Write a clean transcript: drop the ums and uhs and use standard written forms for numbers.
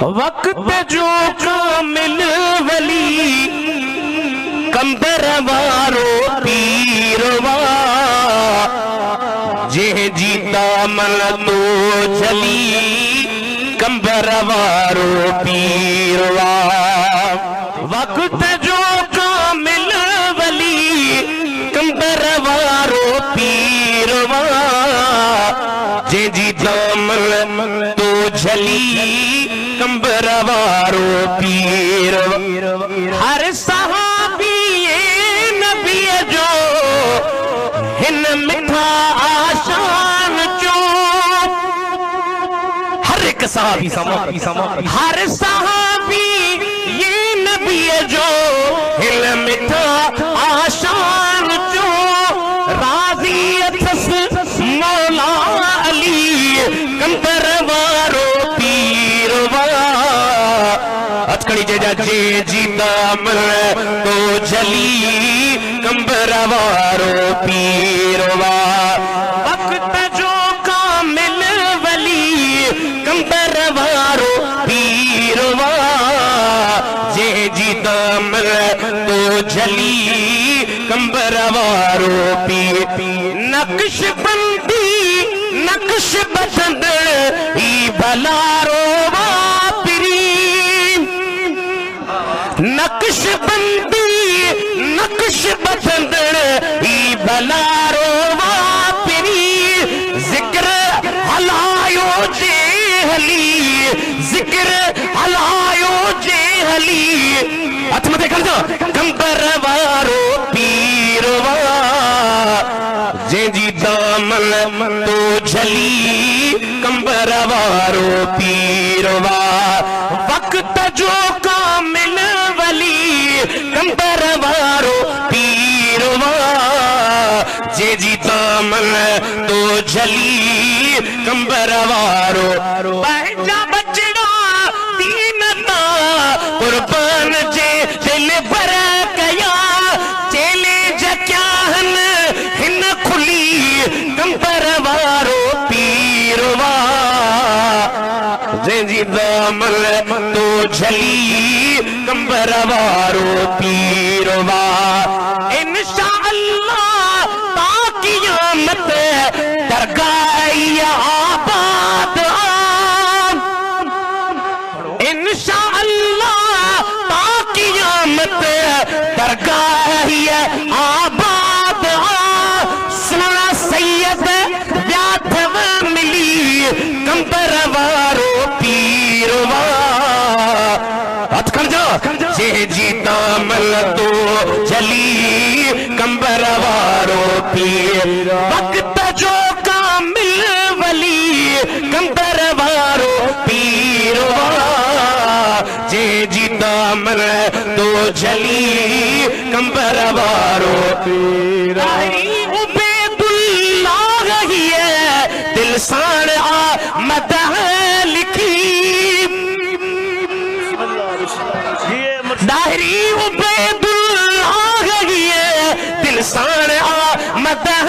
वक्त जो कामिल वली कंबर वारो पीरवा जे जीता मन तो चली कंबर वारो पीरवा। वक्त जो कामिल वली कंबर वारो पीरवा जे जीता मन तो चली कंबर वारो पीरवा। हर सहाबी नबी जो हिन मिठा आशान चो हर एक सहाबी हर सहाबी ये नबी जो हिन मिठा आशान चो राजी अथस मौला अली कंबर वारो पीरवा। अचकड़ी जेजा जे जीता मन तो जली कंबर वारो पीरवा। वक्त जो कामिल वली कंबर वारो पीरवा जे जीता मन तो जली कंबर वारो नक्श बंदी नक्श बसंद ई भलारो नक्श बंदी नक्श बसंद ई भलारो वापरी जिक्र हलायो जे हली जिक्र हलायो जे हली। हथ मथे कर दो कंबर वारो पीरवा जे जी दामन तो झली कंबर वारो पीरवा। वक्त जो कामिल वली कंबर वारो पीरवा जे जी दामन तो झली कंबर वारो। बहजा बचड़ा दीन ता कुर्बान जे दिल भर गया चेले जक्याहन हिन खुली कंबर वारो पीरवा जे जी दामन तो झली कंबर वारो पीरवा। इंशा अल्लाह ता क़यामत दरगाह आबाद इंशा अल्लाह ता क़यामत दरगाह आबाद सोना सैयद व्याधव मिली कंबर वारो पीरवा। जे जीता मल तो चली कंबर वारो पीर। वक्त जो कामिल वली कंबर वारो पीरवा जे जीता मल तो चली कंबर वारो पीर। उबैदुल्लाह ही है दिल साण आ मदह लिखी दाहरी उबैदुल्लाह दिल साण आ मदह